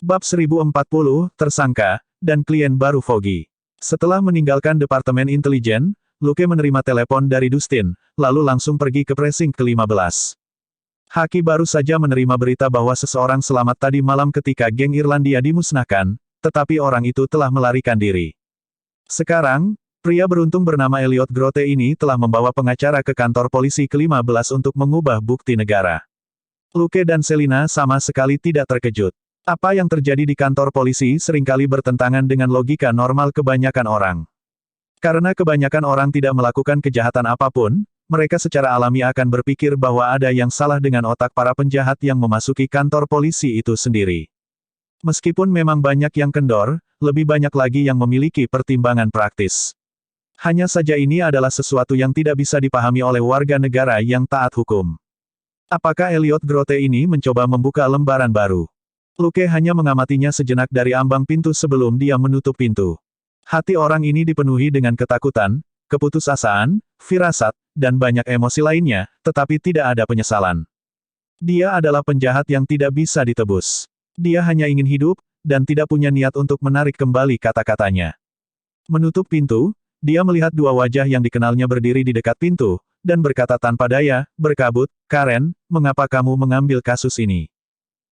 Bab 1040, Tersangka, dan Klien Baru Foggy. Setelah meninggalkan Departemen Intelijen, Luke menerima telepon dari Dustin, lalu langsung pergi ke precinct ke-15. Haki baru saja menerima berita bahwa seseorang selamat tadi malam ketika geng Irlandia dimusnahkan, tetapi orang itu telah melarikan diri. Sekarang, pria beruntung bernama Elliot Grote ini telah membawa pengacara ke kantor polisi ke-15 untuk mengubah bukti negara. Luke dan Selina sama sekali tidak terkejut. Apa yang terjadi di kantor polisi seringkali bertentangan dengan logika normal kebanyakan orang. Karena kebanyakan orang tidak melakukan kejahatan apapun, mereka secara alami akan berpikir bahwa ada yang salah dengan otak para penjahat yang memasuki kantor polisi itu sendiri. Meskipun memang banyak yang kendor, lebih banyak lagi yang memiliki pertimbangan praktis. Hanya saja ini adalah sesuatu yang tidak bisa dipahami oleh warga negara yang taat hukum. Apakah Elliot Grote ini mencoba membuka lembaran baru? Luke hanya mengamatinya sejenak dari ambang pintu sebelum dia menutup pintu. Hati orang ini dipenuhi dengan ketakutan, keputusasaan, firasat, dan banyak emosi lainnya, tetapi tidak ada penyesalan. Dia adalah penjahat yang tidak bisa ditebus. Dia hanya ingin hidup, dan tidak punya niat untuk menarik kembali kata-katanya. Menutup pintu, dia melihat dua wajah yang dikenalnya berdiri di dekat pintu, dan berkata tanpa daya, berkabut, "Karen, mengapa kamu mengambil kasus ini?"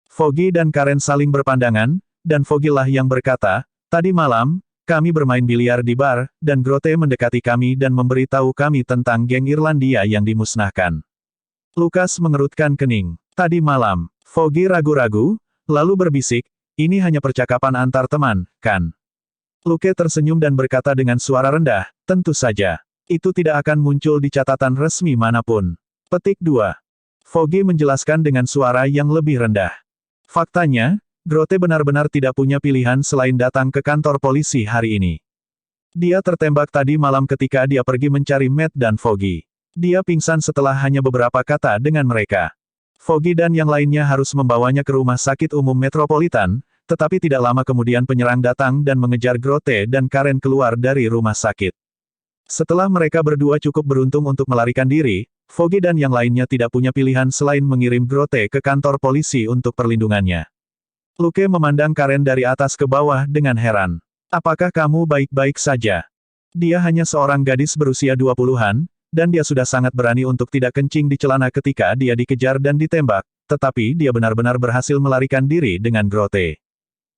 Foggy dan Karen saling berpandangan, dan Foggy lah yang berkata, "Tadi malam, kami bermain biliar di bar, dan Grote mendekati kami dan memberitahu kami tentang geng Irlandia yang dimusnahkan." Lukas mengerutkan kening. "Tadi malam." Foggy ragu-ragu, lalu berbisik, "Ini hanya percakapan antar teman, kan?" Luke tersenyum dan berkata dengan suara rendah, "Tentu saja. Itu tidak akan muncul di catatan resmi manapun." Petik 2. Foggy menjelaskan dengan suara yang lebih rendah. Faktanya, Grote benar-benar tidak punya pilihan selain datang ke kantor polisi hari ini. Dia tertembak tadi malam ketika dia pergi mencari Matt dan Foggy. Dia pingsan setelah hanya beberapa kata dengan mereka. Foggy dan yang lainnya harus membawanya ke rumah sakit umum metropolitan, tetapi tidak lama kemudian penyerang datang dan mengejar Grote dan Karen keluar dari rumah sakit. Setelah mereka berdua cukup beruntung untuk melarikan diri, Foggy dan yang lainnya tidak punya pilihan selain mengirim Grote ke kantor polisi untuk perlindungannya. Luke memandang Karen dari atas ke bawah dengan heran. "Apakah kamu baik-baik saja?" Dia hanya seorang gadis berusia 20-an, dan dia sudah sangat berani untuk tidak kencing di celana ketika dia dikejar dan ditembak, tetapi dia benar-benar berhasil melarikan diri dengan Grote.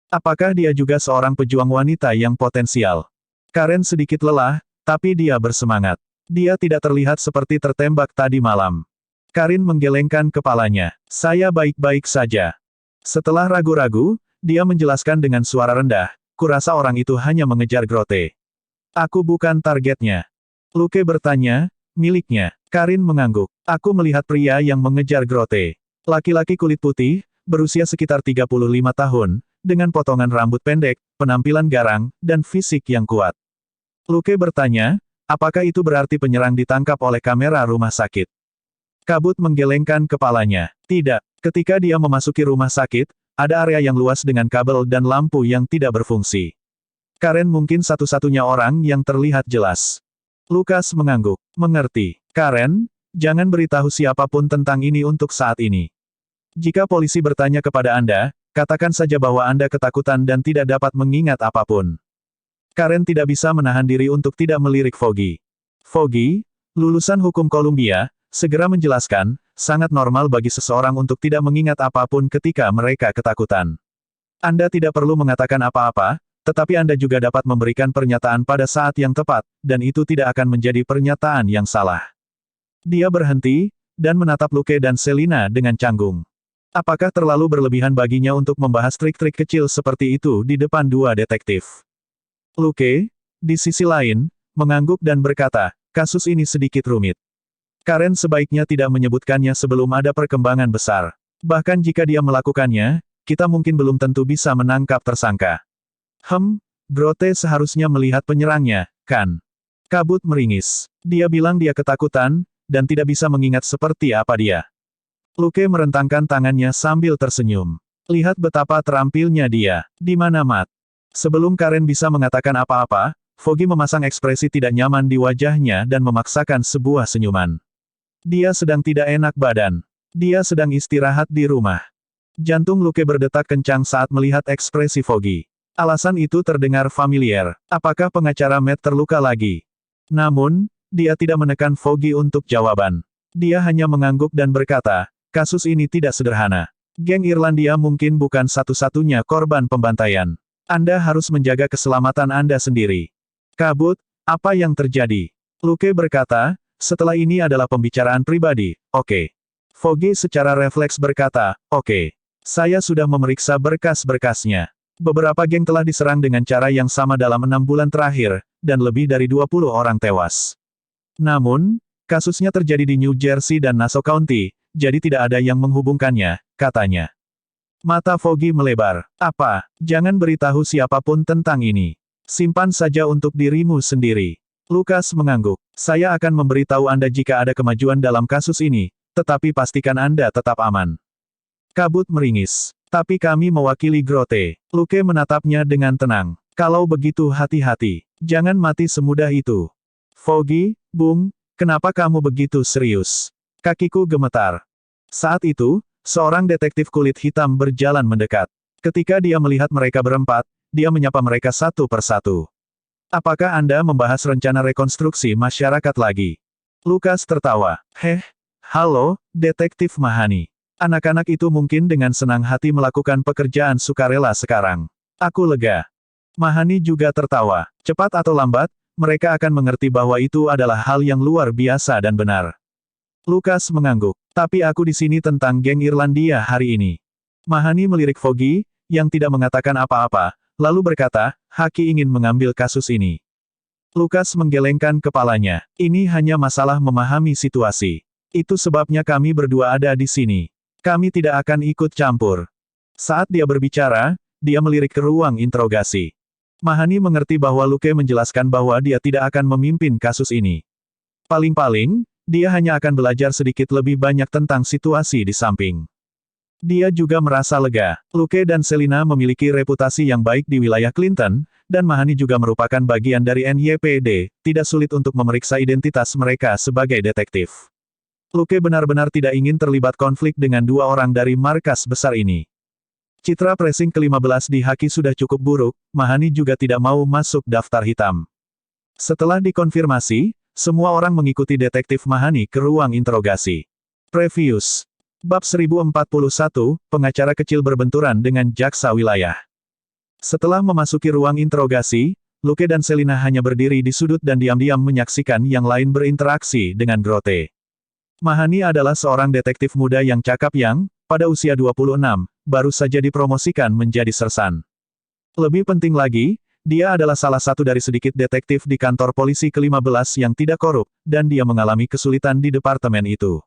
Apakah dia juga seorang pejuang wanita yang potensial? Karen sedikit lelah, tapi dia bersemangat. Dia tidak terlihat seperti tertembak tadi malam. Karen menggelengkan kepalanya. "Saya baik-baik saja." Setelah ragu-ragu, dia menjelaskan dengan suara rendah, "Kurasa orang itu hanya mengejar Grote. Aku bukan targetnya." Luke bertanya, "Miliknya?" Karen mengangguk. "Aku melihat pria yang mengejar Grote. Laki-laki kulit putih, berusia sekitar 35 tahun, dengan potongan rambut pendek, penampilan garang, dan fisik yang kuat." Luke bertanya, "Apakah itu berarti penyerang ditangkap oleh kamera rumah sakit?" Kabut menggelengkan kepalanya. "Tidak. Ketika dia memasuki rumah sakit, ada area yang luas dengan kabel dan lampu yang tidak berfungsi. Karen mungkin satu-satunya orang yang terlihat jelas." Lukas mengangguk. "Mengerti. Karen, jangan beritahu siapapun tentang ini untuk saat ini. Jika polisi bertanya kepada Anda, katakan saja bahwa Anda ketakutan dan tidak dapat mengingat apapun." Karen tidak bisa menahan diri untuk tidak melirik Foggy. "Foggy, lulusan hukum Columbia, segera menjelaskan, sangat normal bagi seseorang untuk tidak mengingat apapun ketika mereka ketakutan. Anda tidak perlu mengatakan apa-apa, tetapi Anda juga dapat memberikan pernyataan pada saat yang tepat, dan itu tidak akan menjadi pernyataan yang salah." Dia berhenti, dan menatap Luke dan Selina dengan canggung. Apakah terlalu berlebihan baginya untuk membahas trik-trik kecil seperti itu di depan dua detektif? Luke, di sisi lain, mengangguk dan berkata, "Kasus ini sedikit rumit. Karen sebaiknya tidak menyebutkannya sebelum ada perkembangan besar. Bahkan jika dia melakukannya, kita mungkin belum tentu bisa menangkap tersangka." Grote seharusnya melihat penyerangnya, kan? Kabut meringis. Dia bilang dia ketakutan, dan tidak bisa mengingat seperti apa dia. Luke merentangkan tangannya sambil tersenyum. Lihat betapa terampilnya dia. Di mana Matt? Sebelum Karen bisa mengatakan apa-apa, Foggy memasang ekspresi tidak nyaman di wajahnya dan memaksakan sebuah senyuman. Dia sedang tidak enak badan. Dia sedang istirahat di rumah. Jantung Luke berdetak kencang saat melihat ekspresi Foggy. Alasan itu terdengar familiar. Apakah pengacara Matt terluka lagi? Namun, dia tidak menekan Foggy untuk jawaban. Dia hanya mengangguk dan berkata, kasus ini tidak sederhana. Geng Irlandia mungkin bukan satu-satunya korban pembantaian. Anda harus menjaga keselamatan Anda sendiri. Kabut, apa yang terjadi? Luke berkata, setelah ini adalah pembicaraan pribadi, oke. Foggy secara refleks berkata, oke. Saya sudah memeriksa berkas-berkasnya. Beberapa geng telah diserang dengan cara yang sama dalam 6 bulan terakhir, dan lebih dari 20 orang tewas. Namun, kasusnya terjadi di New Jersey dan Nassau County, jadi tidak ada yang menghubungkannya, katanya. Mata Foggy melebar. Apa? Jangan beritahu siapapun tentang ini. Simpan saja untuk dirimu sendiri. Lukas mengangguk. Saya akan memberitahu Anda jika ada kemajuan dalam kasus ini, tetapi pastikan Anda tetap aman. Kabut meringis. Tapi kami mewakili Grote. Luke menatapnya dengan tenang. Kalau begitu hati-hati. Jangan mati semudah itu. Foggy, Bung, kenapa kamu begitu serius? Kakiku gemetar. Saat itu, seorang detektif kulit hitam berjalan mendekat. Ketika dia melihat mereka berempat, dia menyapa mereka satu persatu. Apakah Anda membahas rencana rekonstruksi masyarakat lagi? Lukas tertawa. Halo, Detektif Mahani. Anak-anak itu mungkin dengan senang hati melakukan pekerjaan sukarela sekarang. Aku lega. Mahani juga tertawa. Cepat atau lambat, mereka akan mengerti bahwa itu adalah hal yang luar biasa dan benar. Lukas mengangguk. Tapi aku di sini tentang geng Irlandia hari ini. Mahani melirik Foggy, yang tidak mengatakan apa-apa, lalu berkata, Haki ingin mengambil kasus ini. Lukas menggelengkan kepalanya. Ini hanya masalah memahami situasi. Itu sebabnya kami berdua ada di sini. Kami tidak akan ikut campur. Saat dia berbicara, dia melirik ke ruang interogasi. Mahani mengerti bahwa Luke menjelaskan bahwa dia tidak akan memimpin kasus ini. Paling-paling, dia hanya akan belajar sedikit lebih banyak tentang situasi di samping. Dia juga merasa lega. Luke dan Selina memiliki reputasi yang baik di wilayah Clinton, dan Mahani juga merupakan bagian dari NYPD, tidak sulit untuk memeriksa identitas mereka sebagai detektif. Luke benar-benar tidak ingin terlibat konflik dengan dua orang dari markas besar ini. Citra pressing ke-15 di Haki sudah cukup buruk, Mahani juga tidak mau masuk daftar hitam. Setelah dikonfirmasi, semua orang mengikuti detektif Mahani ke ruang interogasi. Previous. Bab 1041, pengacara kecil berbenturan dengan jaksa wilayah. Setelah memasuki ruang interogasi, Luke dan Selina hanya berdiri di sudut dan diam-diam menyaksikan yang lain berinteraksi dengan Grote. Mahani adalah seorang detektif muda yang cakap yang, pada usia 26, baru saja dipromosikan menjadi sersan. Lebih penting lagi, dia adalah salah satu dari sedikit detektif di kantor polisi ke-15 yang tidak korup, dan dia mengalami kesulitan di departemen itu.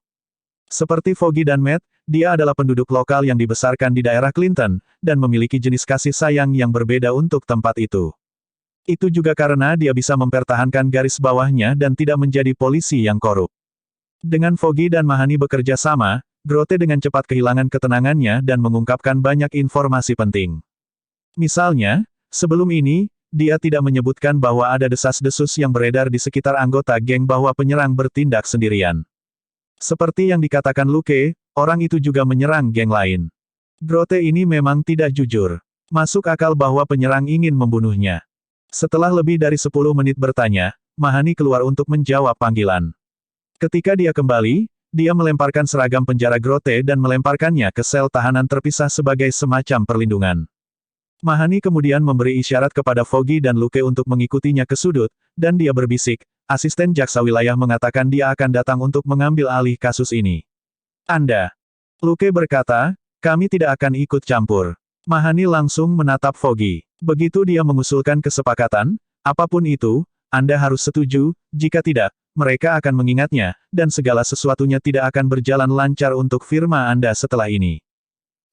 Seperti Foggy dan Matt, dia adalah penduduk lokal yang dibesarkan di daerah Clinton, dan memiliki jenis kasih sayang yang berbeda untuk tempat itu. Itu juga karena dia bisa mempertahankan garis bawahnya dan tidak menjadi polisi yang korup. Dengan Foggy dan Mahani bekerja sama, Grote dengan cepat kehilangan ketenangannya dan mengungkapkan banyak informasi penting. Misalnya, sebelum ini, dia tidak menyebutkan bahwa ada desas-desus yang beredar di sekitar anggota geng bahwa penyerang bertindak sendirian. Seperti yang dikatakan Luke, orang itu juga menyerang geng lain. Grote ini memang tidak jujur. Masuk akal bahwa penyerang ingin membunuhnya. Setelah lebih dari 10 menit bertanya, Mahani keluar untuk menjawab panggilan. Ketika dia kembali, dia melemparkan seragam penjara Grote dan melemparkannya ke sel tahanan terpisah sebagai semacam perlindungan. Mahani kemudian memberi isyarat kepada Foggy dan Luke untuk mengikutinya ke sudut, dan dia berbisik, asisten jaksa wilayah mengatakan dia akan datang untuk mengambil alih kasus ini. Anda. Luke berkata, kami tidak akan ikut campur. Mahani langsung menatap Foggy. Begitu dia mengusulkan kesepakatan, apapun itu, Anda harus setuju, jika tidak, mereka akan mengingatnya, dan segala sesuatunya tidak akan berjalan lancar untuk firma Anda setelah ini.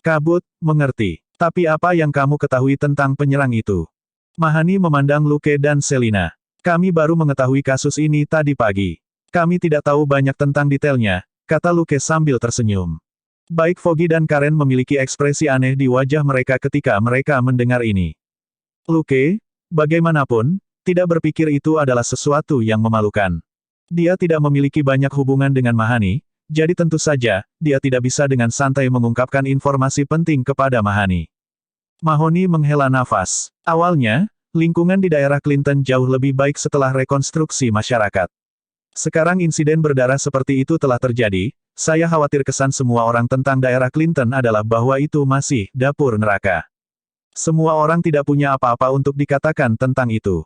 Kabut, mengerti. Tapi apa yang kamu ketahui tentang penyerang itu? Mahani memandang Luke dan Selina. Kami baru mengetahui kasus ini tadi pagi. Kami tidak tahu banyak tentang detailnya, kata Luke sambil tersenyum. Baik Foggy dan Karen memiliki ekspresi aneh di wajah mereka ketika mereka mendengar ini. Luke, bagaimanapun, tidak berpikir itu adalah sesuatu yang memalukan. Dia tidak memiliki banyak hubungan dengan Mahani, Jadi tentu saja, dia tidak bisa dengan santai mengungkapkan informasi penting kepada Mahani. Mahoni menghela nafas. Awalnya, lingkungan di daerah Clinton jauh lebih baik setelah rekonstruksi masyarakat. Sekarang insiden berdarah seperti itu telah terjadi, saya khawatir kesan semua orang tentang daerah Clinton adalah bahwa itu masih dapur neraka. Semua orang tidak punya apa-apa untuk dikatakan tentang itu.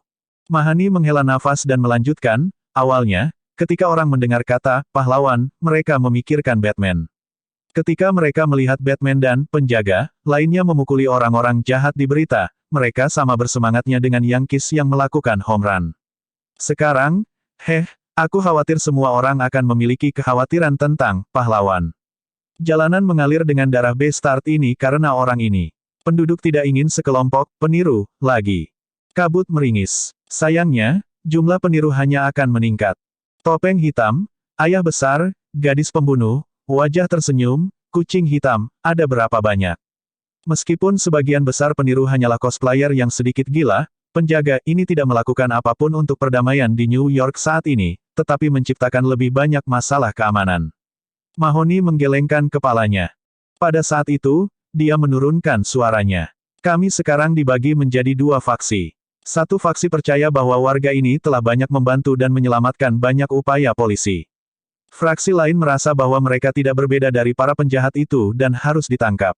Mahani menghela nafas dan melanjutkan, awalnya, ketika orang mendengar kata pahlawan, mereka memikirkan Batman. Ketika mereka melihat Batman dan penjaga lainnya memukuli orang-orang jahat di berita, mereka sama bersemangatnya dengan Yankees yang melakukan home run. Sekarang, aku khawatir semua orang akan memiliki kekhawatiran tentang pahlawan. Jalanan mengalir dengan darah Bastard ini karena orang ini. Penduduk tidak ingin sekelompok peniru lagi. Kabut meringis. Sayangnya, jumlah peniru hanya akan meningkat. Topeng hitam, ayah besar, gadis pembunuh, wajah tersenyum, kucing hitam, ada berapa banyak? Meskipun sebagian besar peniru hanyalah cosplayer yang sedikit gila, penjaga ini tidak melakukan apapun untuk perdamaian di New York saat ini, tetapi menciptakan lebih banyak masalah keamanan. Mahoni menggelengkan kepalanya. Pada saat itu, dia menurunkan suaranya. Kami sekarang dibagi menjadi dua faksi. Satu faksi percaya bahwa warga ini telah banyak membantu dan menyelamatkan banyak upaya polisi. Fraksi lain merasa bahwa mereka tidak berbeda dari para penjahat itu dan harus ditangkap.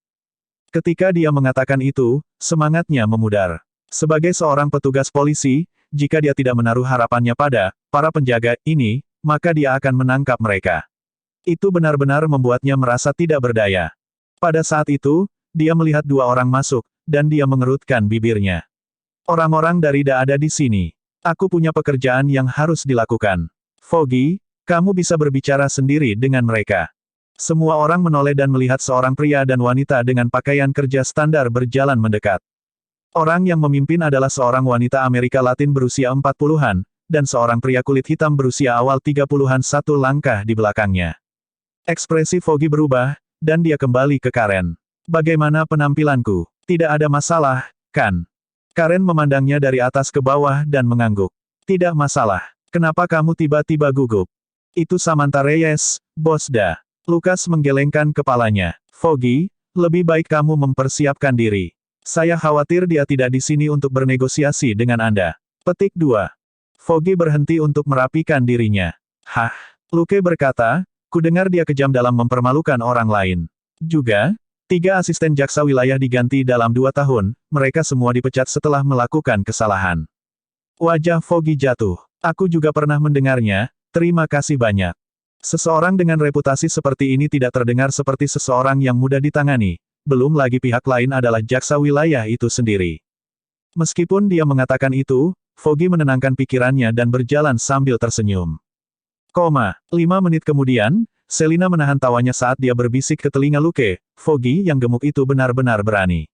Ketika dia mengatakan itu, semangatnya memudar. Sebagai seorang petugas polisi, jika dia tidak menaruh harapannya pada para penjaga ini, maka dia akan menangkap mereka. Itu benar-benar membuatnya merasa tidak berdaya. Pada saat itu, dia melihat dua orang masuk, dan dia mengerutkan bibirnya. Orang-orang dari Da ada di sini. Aku punya pekerjaan yang harus dilakukan. Foggy, kamu bisa berbicara sendiri dengan mereka. Semua orang menoleh dan melihat seorang pria dan wanita dengan pakaian kerja standar berjalan mendekat. Orang yang memimpin adalah seorang wanita Amerika Latin berusia 40-an, dan seorang pria kulit hitam berusia awal 30-an satu langkah di belakangnya. Ekspresi Foggy berubah, dan dia kembali ke Karen. Bagaimana penampilanku? Tidak ada masalah, kan? Karen memandangnya dari atas ke bawah dan mengangguk. Tidak masalah. Kenapa kamu tiba-tiba gugup? Itu Samantha Reyes, bos Da. Lukas menggelengkan kepalanya. Foggy, lebih baik kamu mempersiapkan diri. Saya khawatir dia tidak di sini untuk bernegosiasi dengan Anda. Petik 2. Foggy berhenti untuk merapikan dirinya. Hah? Luke berkata, kudengar dia kejam dalam mempermalukan orang lain. Juga, 3 asisten jaksa wilayah diganti dalam 2 tahun, mereka semua dipecat setelah melakukan kesalahan. Wajah Foggy jatuh. Aku juga pernah mendengarnya, terima kasih banyak. Seseorang dengan reputasi seperti ini tidak terdengar seperti seseorang yang mudah ditangani, belum lagi pihak lain adalah jaksa wilayah itu sendiri. Meskipun dia mengatakan itu, Foggy menenangkan pikirannya dan berjalan sambil tersenyum. 5 menit kemudian, Selina menahan tawanya saat dia berbisik ke telinga Luke, Foggy yang gemuk itu benar-benar berani.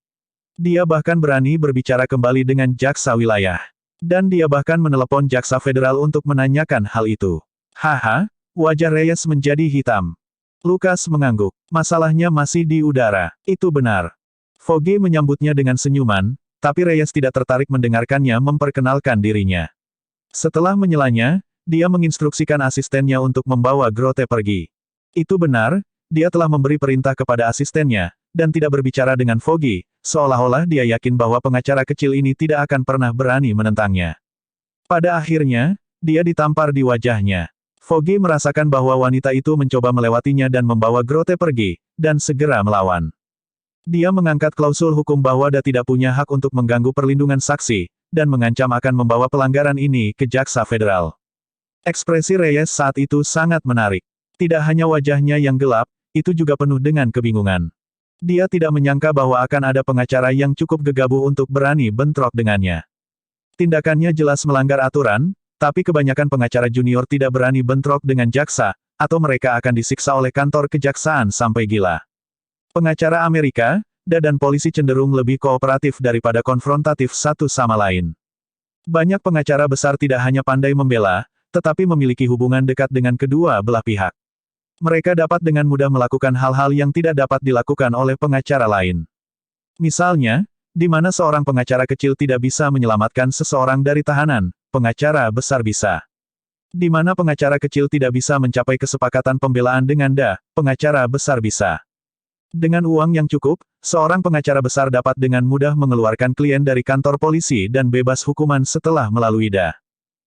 Dia bahkan berani berbicara kembali dengan jaksa wilayah. Dan dia bahkan menelepon jaksa federal untuk menanyakan hal itu. Haha, wajah Reyes menjadi hitam. Lukas mengangguk. Masalahnya masih di udara. Itu benar. Foggy menyambutnya dengan senyuman, tapi Reyes tidak tertarik mendengarkannya memperkenalkan dirinya. Setelah menyelanya, dia menginstruksikan asistennya untuk membawa Grote pergi. Itu benar, dia telah memberi perintah kepada asistennya, dan tidak berbicara dengan Foggy, seolah-olah dia yakin bahwa pengacara kecil ini tidak akan pernah berani menentangnya. Pada akhirnya, dia ditampar di wajahnya. Foggy merasakan bahwa wanita itu mencoba melewatinya dan membawa Grote pergi, dan segera melawan. Dia mengangkat klausul hukum bahwa dia tidak punya hak untuk mengganggu perlindungan saksi, dan mengancam akan membawa pelanggaran ini ke jaksa federal. Ekspresi Reyes saat itu sangat menarik. Tidak hanya wajahnya yang gelap, itu juga penuh dengan kebingungan. Dia tidak menyangka bahwa akan ada pengacara yang cukup gegabah untuk berani bentrok dengannya. Tindakannya jelas melanggar aturan, tapi kebanyakan pengacara junior tidak berani bentrok dengan jaksa, atau mereka akan disiksa oleh kantor kejaksaan sampai gila. Pengacara Amerika, dan polisi cenderung lebih kooperatif daripada konfrontatif satu sama lain. Banyak pengacara besar tidak hanya pandai membela, tetapi memiliki hubungan dekat dengan kedua belah pihak. Mereka dapat dengan mudah melakukan hal-hal yang tidak dapat dilakukan oleh pengacara lain. Misalnya, di mana seorang pengacara kecil tidak bisa menyelamatkan seseorang dari tahanan, pengacara besar bisa. Di mana pengacara kecil tidak bisa mencapai kesepakatan pembelaan dengan pengacara besar bisa. Dengan uang yang cukup, seorang pengacara besar dapat dengan mudah mengeluarkan klien dari kantor polisi dan bebas hukuman setelah melalui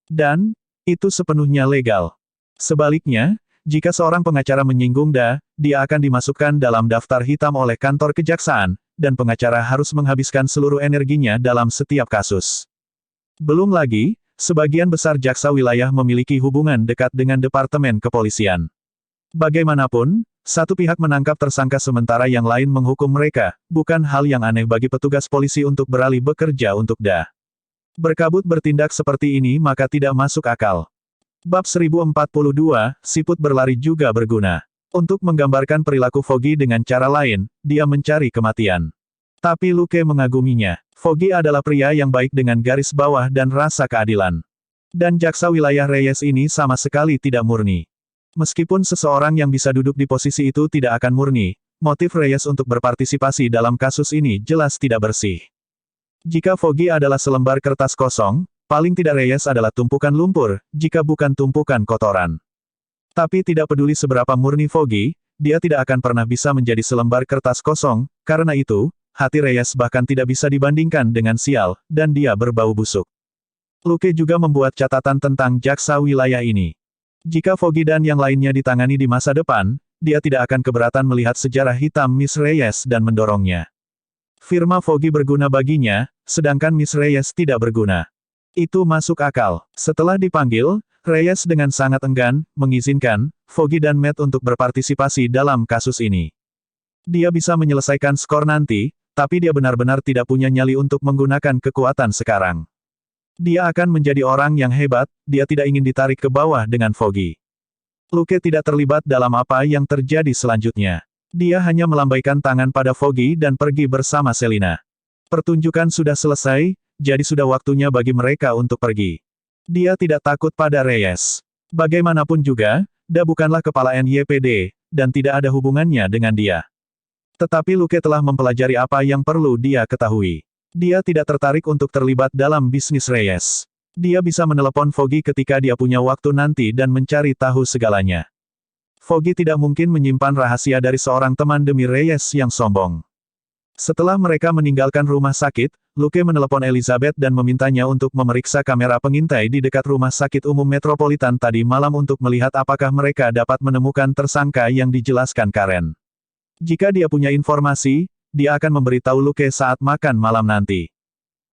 Dan, itu sepenuhnya legal. Sebaliknya, jika seorang pengacara menyinggung dia akan dimasukkan dalam daftar hitam oleh kantor kejaksaan, dan pengacara harus menghabiskan seluruh energinya dalam setiap kasus. Belum lagi, sebagian besar jaksa wilayah memiliki hubungan dekat dengan departemen kepolisian. Bagaimanapun, satu pihak menangkap tersangka sementara yang lain menghukum mereka, bukan hal yang aneh bagi petugas polisi untuk beralih bekerja untuk berkabut bertindak seperti ini maka tidak masuk akal. Bab 1042, siput berlari juga berguna. Untuk menggambarkan perilaku Foggy dengan cara lain, dia mencari kematian. Tapi Luke mengaguminya. Foggy adalah pria yang baik dengan garis bawah dan rasa keadilan. Dan jaksa wilayah Reyes ini sama sekali tidak murni. Meskipun seseorang yang bisa duduk di posisi itu tidak akan murni, motif Reyes untuk berpartisipasi dalam kasus ini jelas tidak bersih. Jika Foggy adalah selembar kertas kosong, paling tidak Reyes adalah tumpukan lumpur, jika bukan tumpukan kotoran. Tapi tidak peduli seberapa murni Foggy, dia tidak akan pernah bisa menjadi selembar kertas kosong, karena itu, hati Reyes bahkan tidak bisa dibandingkan dengan sial, dan dia berbau busuk. Luke juga membuat catatan tentang jaksa wilayah ini. Jika Foggy dan yang lainnya ditangani di masa depan, dia tidak akan keberatan melihat sejarah hitam Miss Reyes dan mendorongnya. Firma Foggy berguna baginya, sedangkan Miss Reyes tidak berguna. Itu masuk akal. Setelah dipanggil, Reyes dengan sangat enggan, mengizinkan Foggy dan Matt untuk berpartisipasi dalam kasus ini. Dia bisa menyelesaikan skor nanti, tapi dia benar-benar tidak punya nyali untuk menggunakan kekuatan sekarang. Dia akan menjadi orang yang hebat, dia tidak ingin ditarik ke bawah dengan Foggy. Luke tidak terlibat dalam apa yang terjadi selanjutnya. Dia hanya melambaikan tangan pada Foggy dan pergi bersama Selina. Pertunjukan sudah selesai, jadi sudah waktunya bagi mereka untuk pergi. Dia tidak takut pada Reyes. Bagaimanapun juga, bukanlah kepala NYPD, dan tidak ada hubungannya dengan dia. Tetapi Luke telah mempelajari apa yang perlu dia ketahui. Dia tidak tertarik untuk terlibat dalam bisnis Reyes. Dia bisa menelepon Foggy ketika dia punya waktu nanti dan mencari tahu segalanya. Foggy tidak mungkin menyimpan rahasia dari seorang teman demi Reyes yang sombong. Setelah mereka meninggalkan rumah sakit, Luke menelepon Elizabeth dan memintanya untuk memeriksa kamera pengintai di dekat rumah sakit umum metropolitan tadi malam untuk melihat apakah mereka dapat menemukan tersangka yang dijelaskan Karen. Jika dia punya informasi, dia akan memberitahu Luke saat makan malam nanti.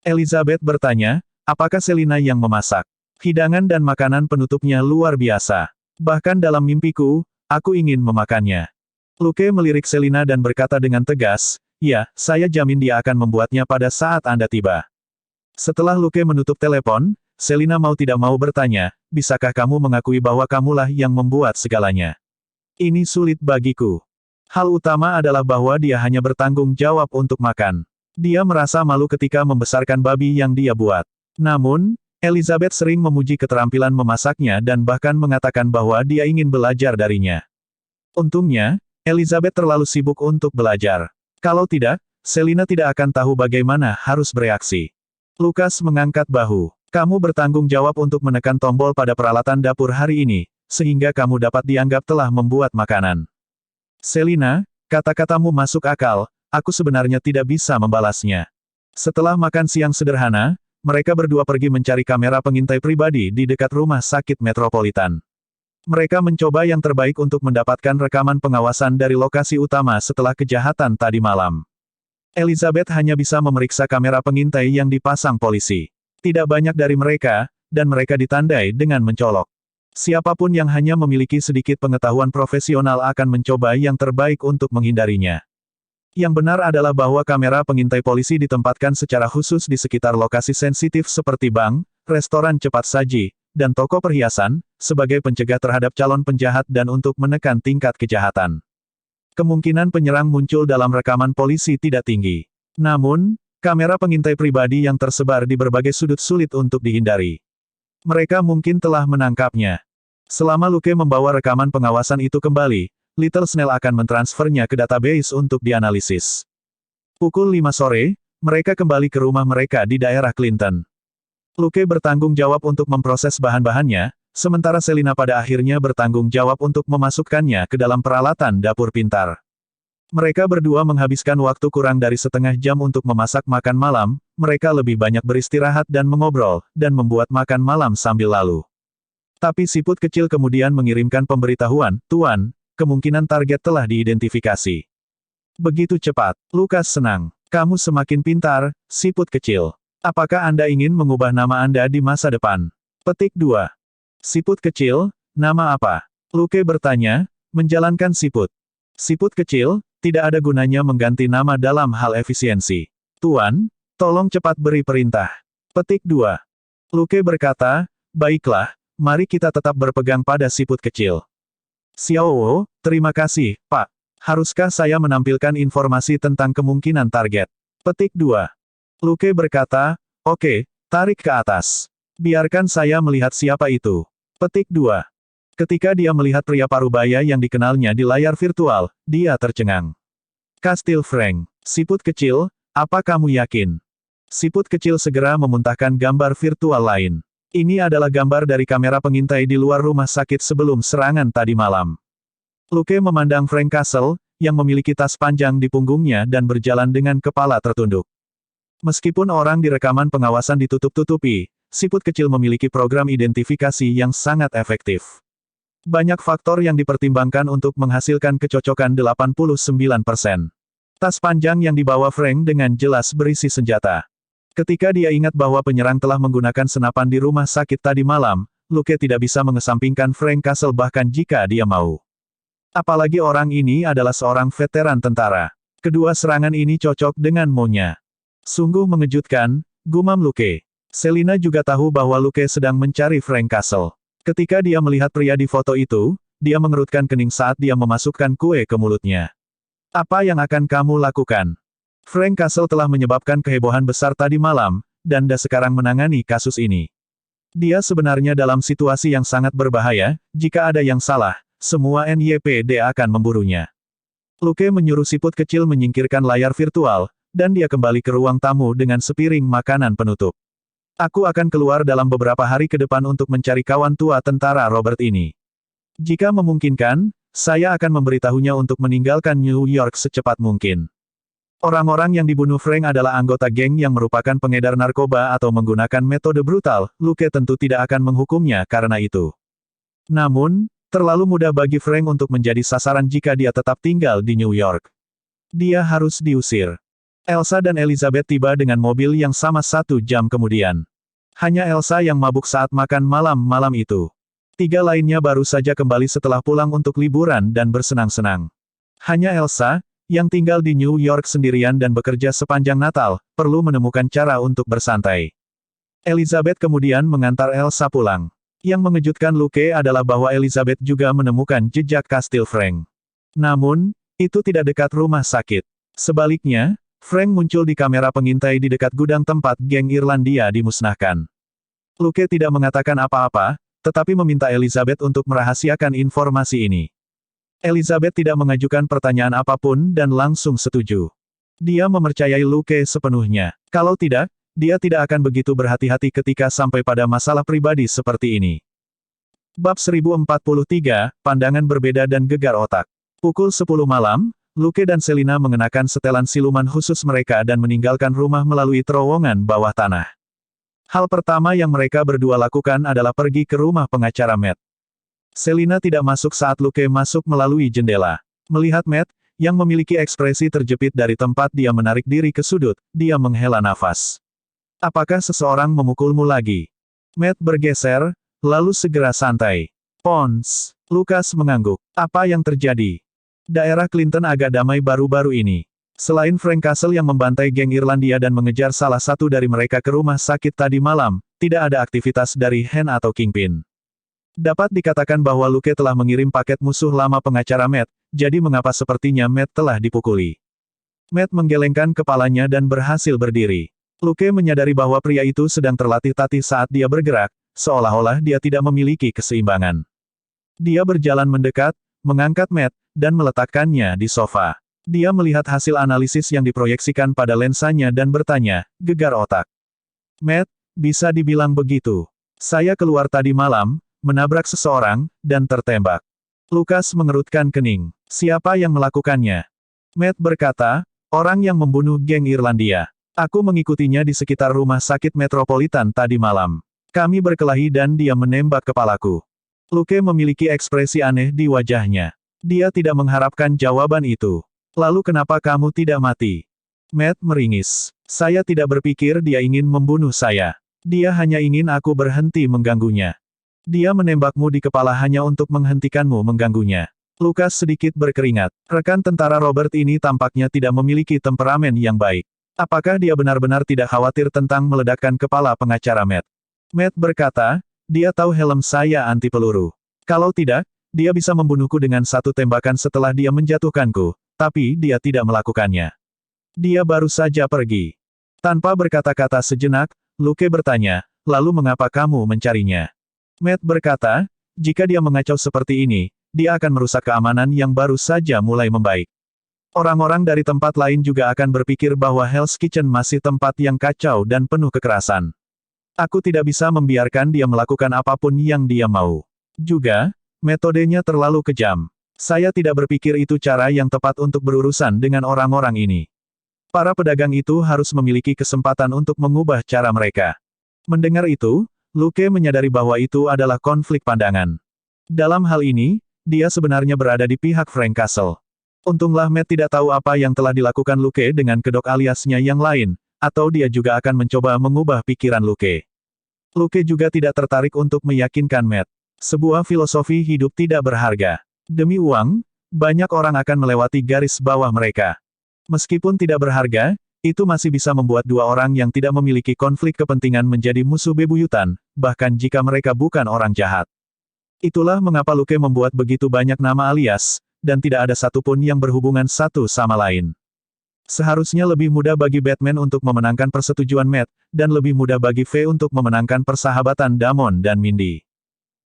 Elizabeth bertanya, apakah Selina yang memasak? Hidangan dan makanan penutupnya luar biasa. Bahkan dalam mimpiku, aku ingin memakannya. Luke melirik Selina dan berkata dengan tegas, ya, saya jamin dia akan membuatnya pada saat Anda tiba. Setelah Luke menutup telepon, Selina mau tidak mau bertanya, bisakah kamu mengakui bahwa kamulah yang membuat segalanya? Ini sulit bagiku. Hal utama adalah bahwa dia hanya bertanggung jawab untuk makan. Dia merasa malu ketika membesarkan babi yang dia buat. Namun, Elizabeth sering memuji keterampilan memasaknya dan bahkan mengatakan bahwa dia ingin belajar darinya. Untungnya, Elizabeth terlalu sibuk untuk belajar. Kalau tidak, Selina tidak akan tahu bagaimana harus bereaksi. Lukas mengangkat bahu. Kamu bertanggung jawab untuk menekan tombol pada peralatan dapur hari ini, sehingga kamu dapat dianggap telah membuat makanan. Selina, kata-katamu masuk akal, aku sebenarnya tidak bisa membalasnya. Setelah makan siang sederhana, mereka berdua pergi mencari kamera pengintai pribadi di dekat rumah sakit metropolitan. Mereka mencoba yang terbaik untuk mendapatkan rekaman pengawasan dari lokasi utama setelah kejahatan tadi malam. Elizabeth hanya bisa memeriksa kamera pengintai yang dipasang polisi. Tidak banyak dari mereka, dan mereka ditandai dengan mencolok. Siapapun yang hanya memiliki sedikit pengetahuan profesional akan mencoba yang terbaik untuk menghindarinya. Yang benar adalah bahwa kamera pengintai polisi ditempatkan secara khusus di sekitar lokasi sensitif seperti bank, restoran cepat saji, dan toko perhiasan, sebagai pencegah terhadap calon penjahat dan untuk menekan tingkat kejahatan. Kemungkinan penyerang muncul dalam rekaman polisi tidak tinggi. Namun, kamera pengintai pribadi yang tersebar di berbagai sudut sulit untuk dihindari. Mereka mungkin telah menangkapnya. Selama Luke membawa rekaman pengawasan itu kembali, Little Snell akan mentransfernya ke database untuk dianalisis. Pukul 5 sore, mereka kembali ke rumah mereka di daerah Clinton. Luke bertanggung jawab untuk memproses bahan-bahannya, Sementara Selina pada akhirnya bertanggung jawab untuk memasukkannya ke dalam peralatan dapur pintar. Mereka berdua menghabiskan waktu kurang dari setengah jam untuk memasak makan malam, mereka lebih banyak beristirahat dan mengobrol, dan membuat makan malam sambil lalu. Tapi siput kecil kemudian mengirimkan pemberitahuan, "Tuan, kemungkinan target telah diidentifikasi." Begitu cepat. Lukas senang. Kamu semakin pintar, siput kecil. Apakah Anda ingin mengubah nama Anda di masa depan? Petik 2. Siput kecil, nama apa? Luke bertanya, menjalankan siput. Siput kecil, tidak ada gunanya mengganti nama dalam hal efisiensi. Tuan, tolong cepat beri perintah. Petik 2. Luke berkata, baiklah, mari kita tetap berpegang pada siput kecil. Xiaowo, terima kasih, Pak. Haruskah saya menampilkan informasi tentang kemungkinan target? Petik 2. Luke berkata, oke, tarik ke atas. Biarkan saya melihat siapa itu. Petik 2. Ketika dia melihat pria parubaya yang dikenalnya di layar virtual, dia tercengang. Kastil Frank. Siput kecil, apa kamu yakin? Siput kecil segera memuntahkan gambar virtual lain. Ini adalah gambar dari kamera pengintai di luar rumah sakit sebelum serangan tadi malam. Luke memandang Frank Castle, yang memiliki tas panjang di punggungnya dan berjalan dengan kepala tertunduk. Meskipun orang di rekaman pengawasan ditutup-tutupi, siput kecil memiliki program identifikasi yang sangat efektif. Banyak faktor yang dipertimbangkan untuk menghasilkan kecocokan 89%. Tas panjang yang dibawa Frank dengan jelas berisi senjata. Ketika dia ingat bahwa penyerang telah menggunakan senapan di rumah sakit tadi malam, Luke tidak bisa mengesampingkan Frank Castle bahkan jika dia mau. Apalagi orang ini adalah seorang veteran tentara. Kedua serangan ini cocok dengan maunya. Sungguh mengejutkan, gumam Luke. Selina juga tahu bahwa Luke sedang mencari Frank Castle. Ketika dia melihat pria di foto itu, dia mengerutkan kening saat dia memasukkan kue ke mulutnya. Apa yang akan kamu lakukan? Frank Castle telah menyebabkan kehebohan besar tadi malam, dan sekarang menangani kasus ini. Dia sebenarnya dalam situasi yang sangat berbahaya, jika ada yang salah, semua NYPD akan memburunya. Luke menyuruh siput kecil menyingkirkan layar virtual, dan dia kembali ke ruang tamu dengan sepiring makanan penutup. Aku akan keluar dalam beberapa hari ke depan untuk mencari kawan tua tentara Robert ini. Jika memungkinkan, saya akan memberitahunya untuk meninggalkan New York secepat mungkin. Orang-orang yang dibunuh Frank adalah anggota geng yang merupakan pengedar narkoba atau menggunakan metode brutal, Luke tentu tidak akan menghukumnya karena itu. Namun, terlalu mudah bagi Frank untuk menjadi sasaran jika dia tetap tinggal di New York. Dia harus diusir. Elsa dan Elizabeth tiba dengan mobil yang sama 1 jam kemudian. Hanya Elsa yang mabuk saat makan malam itu. 3 lainnya baru saja kembali setelah pulang untuk liburan dan bersenang-senang. Hanya Elsa, yang tinggal di New York sendirian dan bekerja sepanjang Natal, perlu menemukan cara untuk bersantai. Elizabeth kemudian mengantar Elsa pulang. Yang mengejutkan Luke adalah bahwa Elizabeth juga menemukan jejak Kastil Frank. Namun, itu tidak dekat rumah sakit. Sebaliknya, Frank muncul di kamera pengintai di dekat gudang tempat geng Irlandia dimusnahkan. Luke tidak mengatakan apa-apa, tetapi meminta Elizabeth untuk merahasiakan informasi ini. Elizabeth tidak mengajukan pertanyaan apapun dan langsung setuju. Dia mempercayai Luke sepenuhnya. Kalau tidak, dia tidak akan begitu berhati-hati ketika sampai pada masalah pribadi seperti ini. Bab 1043, Pandangan Berbeda dan Gegar Otak. Pukul 10 malam, Luke dan Selina mengenakan setelan siluman khusus mereka dan meninggalkan rumah melalui terowongan bawah tanah. Hal pertama yang mereka berdua lakukan adalah pergi ke rumah pengacara Matt. Selina tidak masuk saat Luke masuk melalui jendela. Melihat Matt, yang memiliki ekspresi terjepit dari tempat dia menarik diri ke sudut, dia menghela nafas. Apakah seseorang memukulmu lagi? Matt bergeser, lalu segera santai. Pons. Lukas mengangguk. Apa yang terjadi? Daerah Clinton agak damai baru-baru ini. Selain Frank Castle yang membantai geng Irlandia dan mengejar salah satu dari mereka ke rumah sakit tadi malam, tidak ada aktivitas dari Hen atau Kingpin. Dapat dikatakan bahwa Luke telah mengirim paket musuh lama pengacara Matt, jadi mengapa sepertinya Matt telah dipukuli. Matt menggelengkan kepalanya dan berhasil berdiri. Luke menyadari bahwa pria itu sedang terlatih-tatih saat dia bergerak, seolah-olah dia tidak memiliki keseimbangan. Dia berjalan mendekat, mengangkat Matt, dan meletakkannya di sofa. Dia melihat hasil analisis yang diproyeksikan pada lensanya dan bertanya, gegar otak. Matt, bisa dibilang begitu. Saya keluar tadi malam, menabrak seseorang, dan tertembak. Lukas mengerutkan kening. Siapa yang melakukannya? Matt berkata, orang yang membunuh geng Irlandia. Aku mengikutinya di sekitar rumah sakit metropolitan tadi malam. Kami berkelahi dan dia menembak kepalaku. Luke memiliki ekspresi aneh di wajahnya. Dia tidak mengharapkan jawaban itu. Lalu kenapa kamu tidak mati? Matt meringis. Saya tidak berpikir dia ingin membunuh saya. Dia hanya ingin aku berhenti mengganggunya. Dia menembakmu di kepala hanya untuk menghentikanmu mengganggunya. Lukas sedikit berkeringat. Rekan tentara Robert ini tampaknya tidak memiliki temperamen yang baik. Apakah dia benar-benar tidak khawatir tentang meledakkan kepala pengacara Matt? Matt berkata, dia tahu helm saya anti peluru. Kalau tidak, dia bisa membunuhku dengan satu tembakan setelah dia menjatuhkanku, tapi dia tidak melakukannya. Dia baru saja pergi. Tanpa berkata-kata sejenak, Luke bertanya, lalu mengapa kamu mencarinya? Matt berkata, jika dia mengacau seperti ini, dia akan merusak keamanan yang baru saja mulai membaik. Orang-orang dari tempat lain juga akan berpikir bahwa Hell's Kitchen masih tempat yang kacau dan penuh kekerasan. Aku tidak bisa membiarkan dia melakukan apapun yang dia mau. Juga, metodenya terlalu kejam. Saya tidak berpikir itu cara yang tepat untuk berurusan dengan orang-orang ini. Para pedagang itu harus memiliki kesempatan untuk mengubah cara mereka. Mendengar itu, Luke menyadari bahwa itu adalah konflik pandangan. Dalam hal ini, dia sebenarnya berada di pihak Frank Castle. Untunglah Matt tidak tahu apa yang telah dilakukan Luke dengan kedok aliasnya yang lain, atau dia juga akan mencoba mengubah pikiran Luke. Luke juga tidak tertarik untuk meyakinkan Matt. Sebuah filosofi hidup tidak berharga. Demi uang, banyak orang akan melewati garis bawah mereka. Meskipun tidak berharga, itu masih bisa membuat dua orang yang tidak memiliki konflik kepentingan menjadi musuh bebuyutan, bahkan jika mereka bukan orang jahat. Itulah mengapa Luke membuat begitu banyak nama alias, dan tidak ada satupun yang berhubungan satu sama lain. Seharusnya lebih mudah bagi Batman untuk memenangkan persetujuan Matt, dan lebih mudah bagi V untuk memenangkan persahabatan Damon dan Mindy.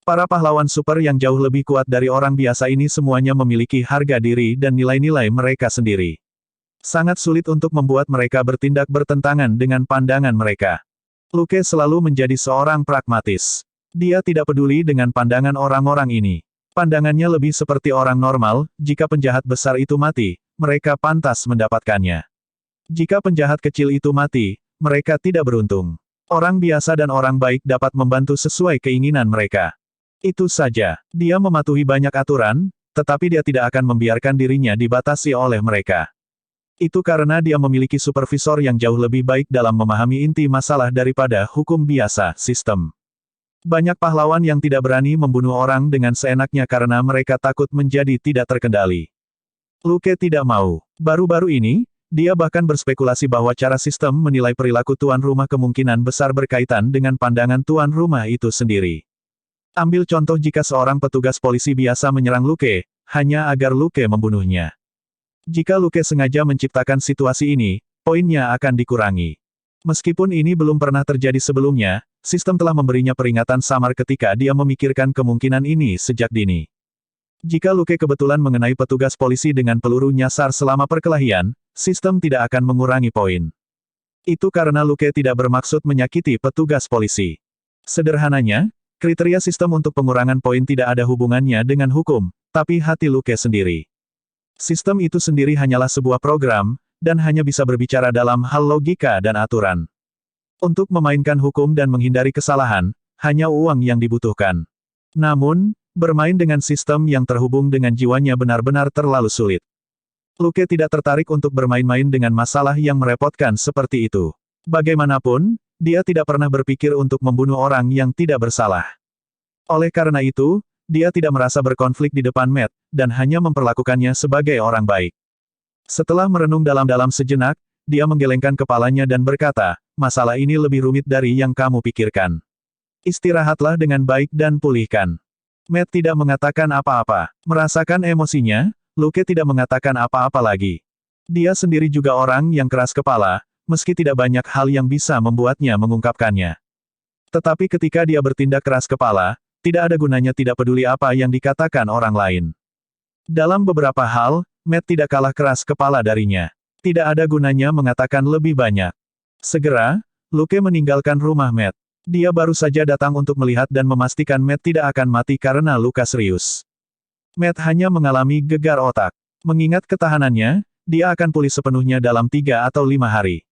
Para pahlawan super yang jauh lebih kuat dari orang biasa ini semuanya memiliki harga diri dan nilai-nilai mereka sendiri. Sangat sulit untuk membuat mereka bertindak bertentangan dengan pandangan mereka. Luke selalu menjadi seorang pragmatis. Dia tidak peduli dengan pandangan orang-orang ini. Pandangannya lebih seperti orang normal, jika penjahat besar itu mati, mereka pantas mendapatkannya. Jika penjahat kecil itu mati, mereka tidak beruntung. Orang biasa dan orang baik dapat membantu sesuai keinginan mereka. Itu saja. Dia mematuhi banyak aturan, tetapi dia tidak akan membiarkan dirinya dibatasi oleh mereka. Itu karena dia memiliki supervisor yang jauh lebih baik dalam memahami inti masalah daripada hukum biasa, sistem. Banyak pahlawan yang tidak berani membunuh orang dengan seenaknya karena mereka takut menjadi tidak terkendali. Luke tidak mau. Baru-baru ini, dia bahkan berspekulasi bahwa cara sistem menilai perilaku tuan rumah kemungkinan besar berkaitan dengan pandangan tuan rumah itu sendiri. Ambil contoh jika seorang petugas polisi biasa menyerang Luke, hanya agar Luke membunuhnya. Jika Luke sengaja menciptakan situasi ini, poinnya akan dikurangi. Meskipun ini belum pernah terjadi sebelumnya, sistem telah memberinya peringatan samar ketika dia memikirkan kemungkinan ini sejak dini. Jika Luke kebetulan mengenai petugas polisi dengan peluru nyasar selama perkelahian, sistem tidak akan mengurangi poin. Itu karena Luke tidak bermaksud menyakiti petugas polisi. Sederhananya, kriteria sistem untuk pengurangan poin tidak ada hubungannya dengan hukum, tapi hati Luke sendiri. Sistem itu sendiri hanyalah sebuah program, dan hanya bisa berbicara dalam hal logika dan aturan. Untuk memainkan hukum dan menghindari kesalahan, hanya uang yang dibutuhkan. Namun, bermain dengan sistem yang terhubung dengan jiwanya benar-benar terlalu sulit. Luke tidak tertarik untuk bermain-main dengan masalah yang merepotkan seperti itu. Bagaimanapun, dia tidak pernah berpikir untuk membunuh orang yang tidak bersalah. Oleh karena itu, dia tidak merasa berkonflik di depan Matt, dan hanya memperlakukannya sebagai orang baik. Setelah merenung dalam-dalam sejenak, dia menggelengkan kepalanya dan berkata, masalah ini lebih rumit dari yang kamu pikirkan. Istirahatlah dengan baik dan pulihkan. Matt tidak mengatakan apa-apa. Merasakan emosinya, Luke tidak mengatakan apa-apa lagi. Dia sendiri juga orang yang keras kepala, meski tidak banyak hal yang bisa membuatnya mengungkapkannya. Tetapi ketika dia bertindak keras kepala, tidak ada gunanya tidak peduli apa yang dikatakan orang lain. Dalam beberapa hal, Matt tidak kalah keras kepala darinya. Tidak ada gunanya mengatakan lebih banyak. Segera, Luke meninggalkan rumah Matt. Dia baru saja datang untuk melihat dan memastikan Matt tidak akan mati karena luka serius. Matt hanya mengalami gegar otak. Mengingat ketahanannya, dia akan pulih sepenuhnya dalam 3 atau 5 hari.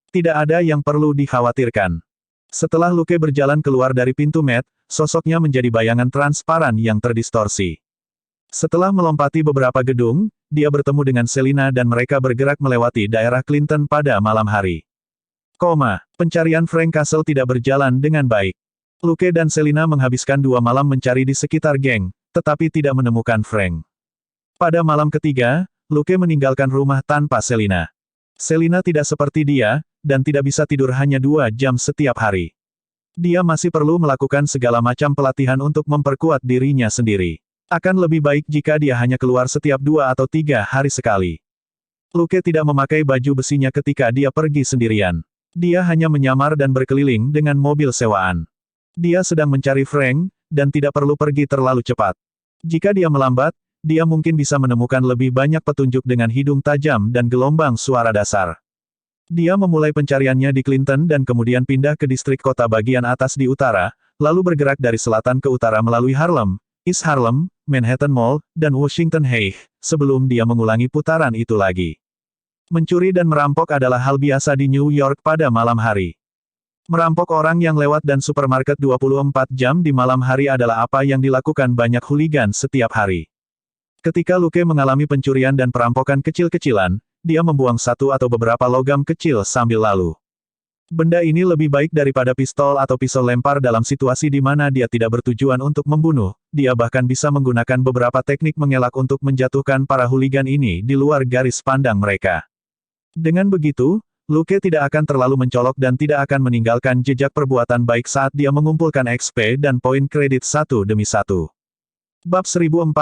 Tidak ada yang perlu dikhawatirkan. Setelah Luke berjalan keluar dari pintu Matt, sosoknya menjadi bayangan transparan yang terdistorsi. Setelah melompati beberapa gedung, dia bertemu dengan Selina dan mereka bergerak melewati daerah Clinton pada malam hari. Pencarian Frank Castle tidak berjalan dengan baik. Luke dan Selina menghabiskan 2 malam mencari di sekitar geng, tetapi tidak menemukan Frank. Pada malam ketiga, Luke meninggalkan rumah tanpa Selina. Selina tidak seperti dia, dan tidak bisa tidur hanya 2 jam setiap hari. Dia masih perlu melakukan segala macam pelatihan untuk memperkuat dirinya sendiri. Akan lebih baik jika dia hanya keluar setiap 2 atau 3 hari sekali. Luke tidak memakai baju besinya ketika dia pergi sendirian. Dia hanya menyamar dan berkeliling dengan mobil sewaan. Dia sedang mencari Frank, dan tidak perlu pergi terlalu cepat. Jika dia melambat, dia mungkin bisa menemukan lebih banyak petunjuk dengan hidung tajam dan gelombang suara dasar. Dia memulai pencariannya di Clinton dan kemudian pindah ke distrik kota bagian atas di utara, lalu bergerak dari selatan ke utara melalui Harlem, East Harlem, Manhattan Mall, dan Washington Heights, sebelum dia mengulangi putaran itu lagi. Mencuri dan merampok adalah hal biasa di New York pada malam hari. Merampok orang yang lewat dan supermarket 24 jam di malam hari adalah apa yang dilakukan banyak hooligan setiap hari. Ketika Luke mengalami pencurian dan perampokan kecil-kecilan, dia membuang satu atau beberapa logam kecil sambil lalu. Benda ini lebih baik daripada pistol atau pisau lempar dalam situasi di mana dia tidak bertujuan untuk membunuh. Dia bahkan bisa menggunakan beberapa teknik mengelak untuk menjatuhkan para hooligan ini di luar garis pandang mereka. Dengan begitu, Luke tidak akan terlalu mencolok dan tidak akan meninggalkan jejak perbuatan baik saat dia mengumpulkan XP dan poin kredit satu demi satu. Bab 1044,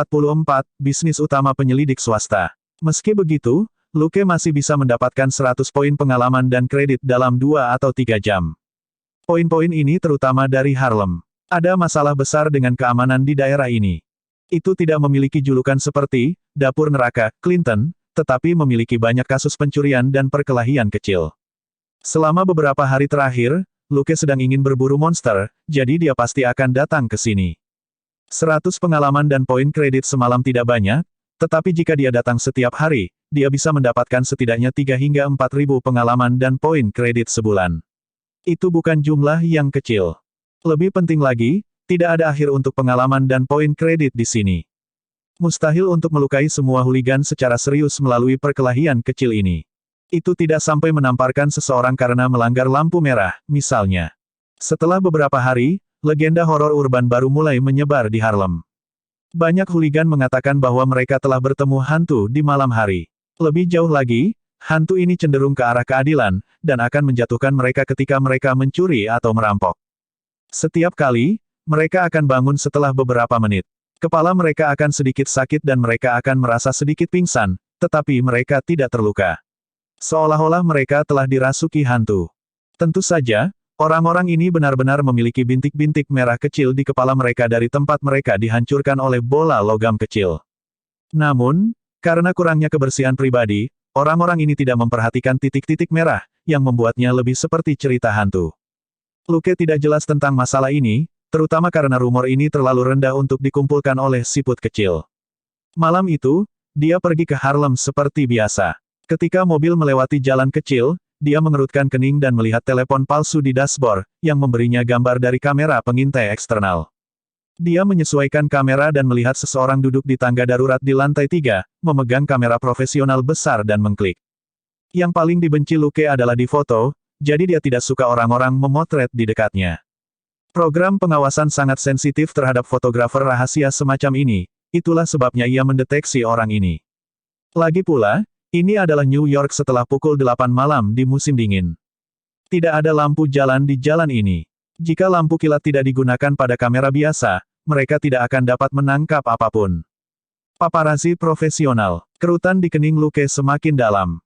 Bisnis Utama Penyelidik Swasta. Meski begitu, Luke masih bisa mendapatkan 100 poin pengalaman dan kredit dalam 2 atau 3 jam. Poin-poin ini terutama dari Harlem. Ada masalah besar dengan keamanan di daerah ini. Itu tidak memiliki julukan seperti dapur neraka, Clinton, tetapi memiliki banyak kasus pencurian dan perkelahian kecil. Selama beberapa hari terakhir, Luke sedang ingin berburu monster, jadi dia pasti akan datang ke sini. 100 pengalaman dan poin kredit semalam tidak banyak, tetapi jika dia datang setiap hari, dia bisa mendapatkan setidaknya 3 hingga 4.000 pengalaman dan poin kredit sebulan. Itu bukan jumlah yang kecil. Lebih penting lagi, tidak ada akhir untuk pengalaman dan poin kredit di sini. Mustahil untuk melukai semua hooligan secara serius melalui perkelahian kecil ini. Itu tidak sampai menamparkan seseorang karena melanggar lampu merah, misalnya. Setelah beberapa hari, legenda horor urban baru mulai menyebar di Harlem. Banyak hooligan mengatakan bahwa mereka telah bertemu hantu di malam hari. Lebih jauh lagi, hantu ini cenderung ke arah keadilan, dan akan menjatuhkan mereka ketika mereka mencuri atau merampok. Setiap kali, mereka akan bangun setelah beberapa menit. Kepala mereka akan sedikit sakit dan mereka akan merasa sedikit pingsan, tetapi mereka tidak terluka. Seolah-olah mereka telah dirasuki hantu. Tentu saja, orang-orang ini benar-benar memiliki bintik-bintik merah kecil di kepala mereka dari tempat mereka dihancurkan oleh bola logam kecil. Namun, karena kurangnya kebersihan pribadi, orang-orang ini tidak memperhatikan titik-titik merah, yang membuatnya lebih seperti cerita hantu. Luke tidak jelas tentang masalah ini, terutama karena rumor ini terlalu rendah untuk dikumpulkan oleh siput kecil. Malam itu, dia pergi ke Harlem seperti biasa. Ketika mobil melewati jalan kecil, dia mengerutkan kening dan melihat telepon palsu di dashboard, yang memberinya gambar dari kamera pengintai eksternal. Dia menyesuaikan kamera dan melihat seseorang duduk di tangga darurat di lantai 3, memegang kamera profesional besar dan mengklik. Yang paling dibenci Luke adalah di foto, jadi dia tidak suka orang-orang memotret di dekatnya. Program pengawasan sangat sensitif terhadap fotografer rahasia semacam ini, itulah sebabnya ia mendeteksi orang ini. Lagi pula, ini adalah New York setelah pukul 8 malam di musim dingin. Tidak ada lampu jalan di jalan ini. Jika lampu kilat tidak digunakan pada kamera biasa, mereka tidak akan dapat menangkap apapun. Paparazzi profesional. Kerutan di kening Luke semakin dalam.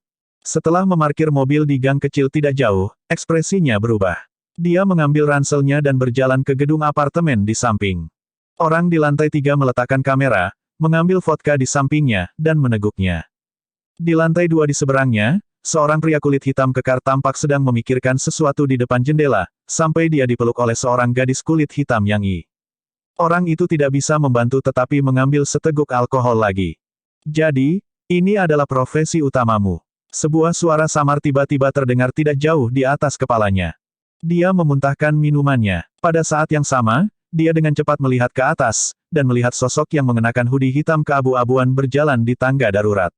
Setelah memarkir mobil di gang kecil tidak jauh, ekspresinya berubah. Dia mengambil ranselnya dan berjalan ke gedung apartemen di samping. Orang di lantai 3 meletakkan kamera, mengambil vodka di sampingnya, dan meneguknya. Di lantai 2 di seberangnya, seorang pria kulit hitam kekar tampak sedang memikirkan sesuatu di depan jendela, sampai dia dipeluk oleh seorang gadis kulit hitam yang Orang itu tidak bisa membantu tetapi mengambil seteguk alkohol lagi. Jadi, ini adalah profesi utamamu. Sebuah suara samar tiba-tiba terdengar tidak jauh di atas kepalanya. Dia memuntahkan minumannya. Pada saat yang sama, dia dengan cepat melihat ke atas, dan melihat sosok yang mengenakan hoodie hitam keabu-abuan berjalan di tangga darurat.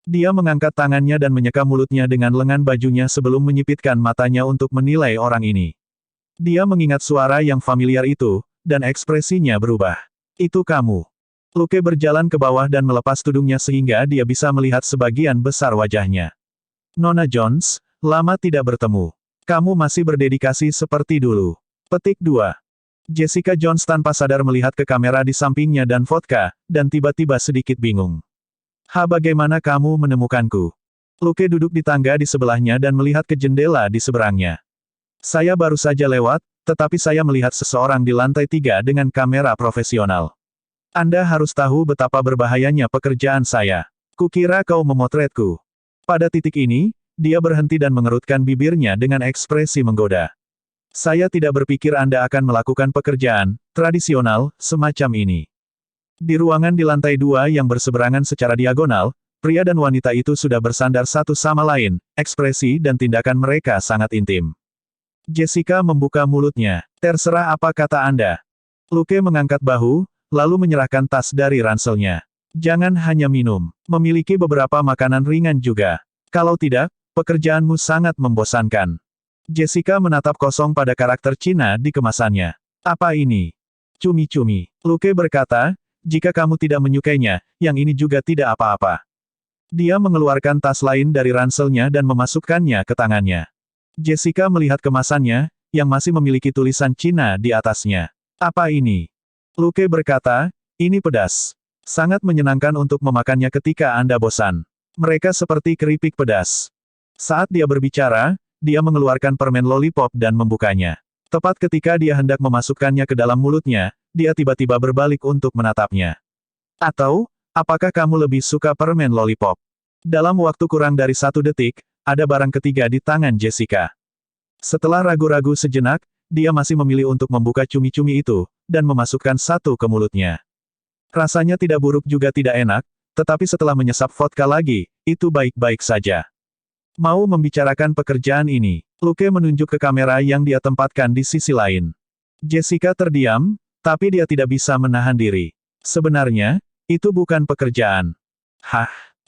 Dia mengangkat tangannya dan menyeka mulutnya dengan lengan bajunya sebelum menyipitkan matanya untuk menilai orang ini. Dia mengingat suara yang familiar itu, dan ekspresinya berubah. Itu kamu. Luke berjalan ke bawah dan melepas tudungnya sehingga dia bisa melihat sebagian besar wajahnya. Nona Jones, lama tidak bertemu. Kamu masih berdedikasi seperti dulu. Petik 2. Jessica Jones tanpa sadar melihat ke kamera di sampingnya dan vodka, dan tiba-tiba sedikit bingung. Bagaimana kamu menemukanku? Luke duduk di tangga di sebelahnya dan melihat ke jendela di seberangnya. Saya baru saja lewat, tetapi saya melihat seseorang di lantai 3 dengan kamera profesional. Anda harus tahu betapa berbahayanya pekerjaan saya. Kukira kau memotretku. Pada titik ini, dia berhenti dan mengerutkan bibirnya dengan ekspresi menggoda. Saya tidak berpikir Anda akan melakukan pekerjaan tradisional semacam ini. Di ruangan di lantai 2 yang berseberangan secara diagonal, pria dan wanita itu sudah bersandar satu sama lain, ekspresi dan tindakan mereka sangat intim. Jessica membuka mulutnya. Terserah apa kata Anda. Luke mengangkat bahu, lalu menyerahkan tas dari ranselnya. Jangan hanya minum. Memiliki beberapa makanan ringan juga. Kalau tidak, pekerjaanmu sangat membosankan. Jessica menatap kosong pada karakter Cina di kemasannya. Apa ini? Cumi-cumi. Luke berkata, jika kamu tidak menyukainya, yang ini juga tidak apa-apa. Dia mengeluarkan tas lain dari ranselnya dan memasukkannya ke tangannya. Jessica melihat kemasannya, yang masih memiliki tulisan Cina di atasnya. Apa ini? Luke berkata, ini pedas. Sangat menyenangkan untuk memakannya ketika Anda bosan. Mereka seperti keripik pedas. Saat dia berbicara, dia mengeluarkan permen lollipop dan membukanya. Tepat ketika dia hendak memasukkannya ke dalam mulutnya, dia tiba-tiba berbalik untuk menatapnya. Atau, apakah kamu lebih suka permen lollipop? Dalam waktu kurang dari 1 detik, ada barang ketiga di tangan Jessica. Setelah ragu-ragu sejenak, dia masih memilih untuk membuka cumi-cumi itu, dan memasukkan satu ke mulutnya. Rasanya tidak buruk juga tidak enak, tetapi setelah menyesap vodka lagi, itu baik-baik saja. Mau membicarakan pekerjaan ini, Luke menunjuk ke kamera yang dia tempatkan di sisi lain. Jessica terdiam, tapi dia tidak bisa menahan diri. Sebenarnya, itu bukan pekerjaan.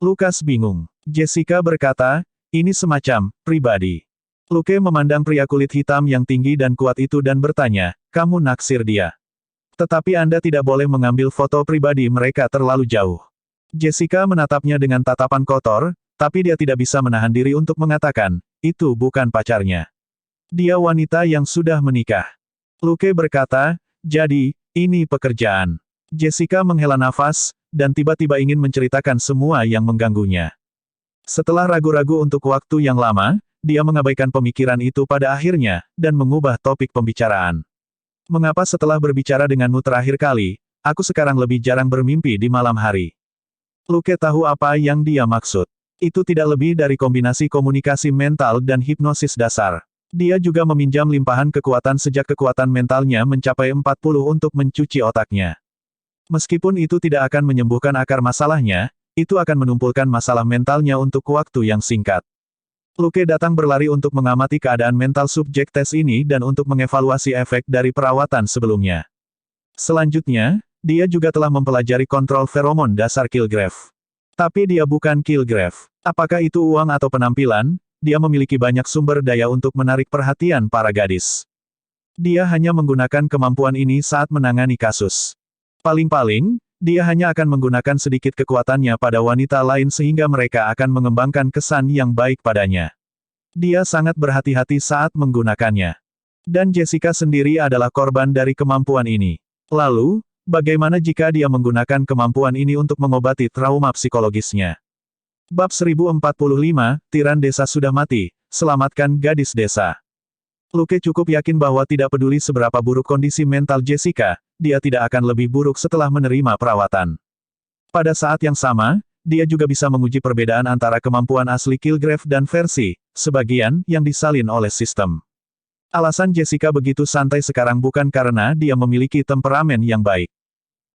Lukas bingung. Jessica berkata, ini semacam pribadi. Luke memandang pria kulit hitam yang tinggi dan kuat itu dan bertanya, kamu naksir dia. Tetapi Anda tidak boleh mengambil foto pribadi mereka terlalu jauh. Jessica menatapnya dengan tatapan kotor, tapi dia tidak bisa menahan diri untuk mengatakan, itu bukan pacarnya. Dia wanita yang sudah menikah. Luke berkata, jadi, ini pekerjaan. Jessica menghela nafas, dan tiba-tiba ingin menceritakan semua yang mengganggunya. Setelah ragu-ragu untuk waktu yang lama, dia mengabaikan pemikiran itu pada akhirnya, dan mengubah topik pembicaraan. Mengapa setelah berbicara denganmu terakhir kali, aku sekarang lebih jarang bermimpi di malam hari? Luke tahu apa yang dia maksud. Itu tidak lebih dari kombinasi komunikasi mental dan hipnosis dasar. Dia juga meminjam limpahan kekuatan sejak kekuatan mentalnya mencapai 40 untuk mencuci otaknya. Meskipun itu tidak akan menyembuhkan akar masalahnya, itu akan menumpulkan masalah mentalnya untuk waktu yang singkat. Luke datang berlari untuk mengamati keadaan mental subjek tes ini dan untuk mengevaluasi efek dari perawatan sebelumnya. Selanjutnya, dia juga telah mempelajari kontrol feromon dasar Kilgrave. Tapi dia bukan Kilgrave. Apakah itu uang atau penampilan, dia memiliki banyak sumber daya untuk menarik perhatian para gadis. Dia hanya menggunakan kemampuan ini saat menangani kasus. Paling-paling, dia hanya akan menggunakan sedikit kekuatannya pada wanita lain sehingga mereka akan mengembangkan kesan yang baik padanya. Dia sangat berhati-hati saat menggunakannya. Dan Jessica sendiri adalah korban dari kemampuan ini. Lalu, bagaimana jika dia menggunakan kemampuan ini untuk mengobati trauma psikologisnya? Bab 1045, Tiran Desa sudah mati, selamatkan gadis desa. Luke cukup yakin bahwa tidak peduli seberapa buruk kondisi mental Jessica, dia tidak akan lebih buruk setelah menerima perawatan. Pada saat yang sama, dia juga bisa menguji perbedaan antara kemampuan asli Kilgrave dan versi, sebagian, yang disalin oleh sistem. Alasan Jessica begitu santai sekarang bukan karena dia memiliki temperamen yang baik.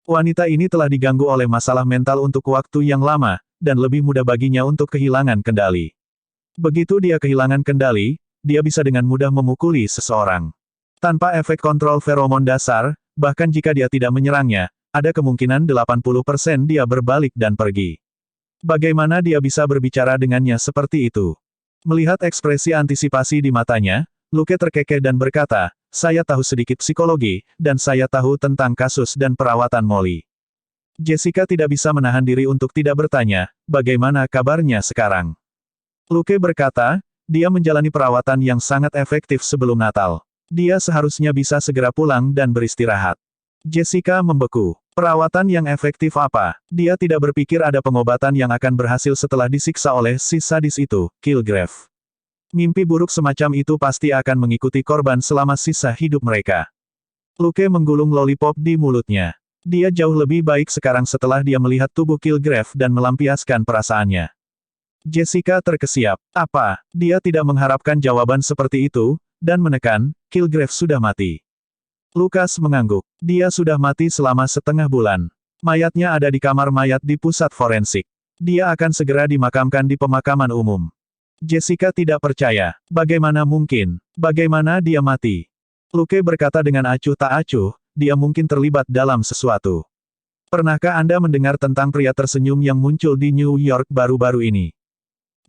Wanita ini telah diganggu oleh masalah mental untuk waktu yang lama, dan lebih mudah baginya untuk kehilangan kendali. Begitu dia kehilangan kendali, dia bisa dengan mudah memukuli seseorang. Tanpa efek kontrol feromon dasar, bahkan jika dia tidak menyerangnya, ada kemungkinan 80% dia berbalik dan pergi. Bagaimana dia bisa berbicara dengannya seperti itu? Melihat ekspresi antisipasi di matanya, Luke terkekeh dan berkata, saya tahu sedikit psikologi, dan saya tahu tentang kasus dan perawatan Molly. Jessica tidak bisa menahan diri untuk tidak bertanya, bagaimana kabarnya sekarang? Luke berkata, dia menjalani perawatan yang sangat efektif sebelum Natal. Dia seharusnya bisa segera pulang dan beristirahat. Jessica membeku. Perawatan yang efektif apa? Dia tidak berpikir ada pengobatan yang akan berhasil setelah disiksa oleh si sadis itu, Kilgrave. Mimpi buruk semacam itu pasti akan mengikuti korban selama sisa hidup mereka. Luke menggulung lollipop di mulutnya. Dia jauh lebih baik sekarang setelah dia melihat tubuh Kilgrave dan melampiaskan perasaannya. Jessica terkesiap. Apa? Dia tidak mengharapkan jawaban seperti itu, dan menekan, Kilgrave sudah mati. Lukas mengangguk. Dia sudah mati selama setengah bulan. Mayatnya ada di kamar mayat di pusat forensik. Dia akan segera dimakamkan di pemakaman umum. Jessica tidak percaya. Bagaimana mungkin? Bagaimana dia mati? Luke berkata dengan acuh tak acuh, dia mungkin terlibat dalam sesuatu. Pernahkah Anda mendengar tentang pria tersenyum yang muncul di New York baru-baru ini?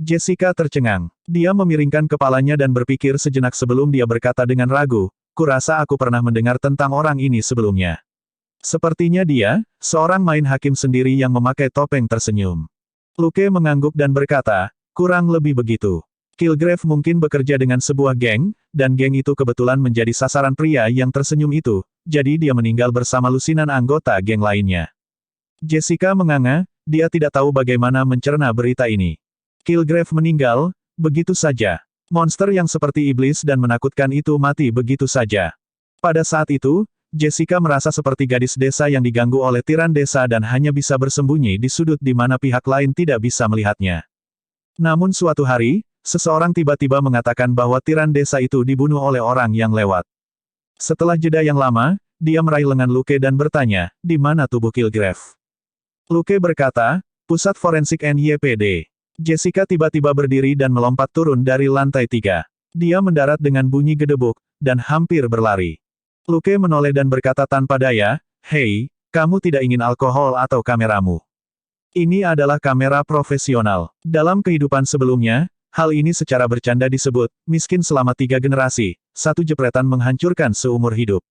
Jessica tercengang. Dia memiringkan kepalanya dan berpikir sejenak sebelum dia berkata dengan ragu, kurasa aku pernah mendengar tentang orang ini sebelumnya. Sepertinya dia, seorang main hakim sendiri yang memakai topeng tersenyum. Luke mengangguk dan berkata, kurang lebih begitu. Kilgrave mungkin bekerja dengan sebuah geng, dan geng itu kebetulan menjadi sasaran pria yang tersenyum itu, jadi dia meninggal bersama lusinan anggota geng lainnya. Jessica menganga, dia tidak tahu bagaimana mencerna berita ini. Kilgrave meninggal, begitu saja. Monster yang seperti iblis dan menakutkan itu mati begitu saja. Pada saat itu, Jessica merasa seperti gadis desa yang diganggu oleh tiran desa dan hanya bisa bersembunyi di sudut di mana pihak lain tidak bisa melihatnya. Namun suatu hari, seseorang tiba-tiba mengatakan bahwa tiran desa itu dibunuh oleh orang yang lewat. Setelah jeda yang lama, dia meraih lengan Luke dan bertanya, di mana tubuh Kilgrave? Luke berkata, pusat forensik NYPD. Jessica tiba-tiba berdiri dan melompat turun dari lantai 3. Dia mendarat dengan bunyi gedebuk, dan hampir berlari. Luke menoleh dan berkata tanpa daya, hei, kamu tidak ingin alkohol atau kameramu? Ini adalah kamera profesional. Dalam kehidupan sebelumnya, hal ini secara bercanda disebut, miskin selama 3 generasi, satu jepretan menghancurkan seumur hidup.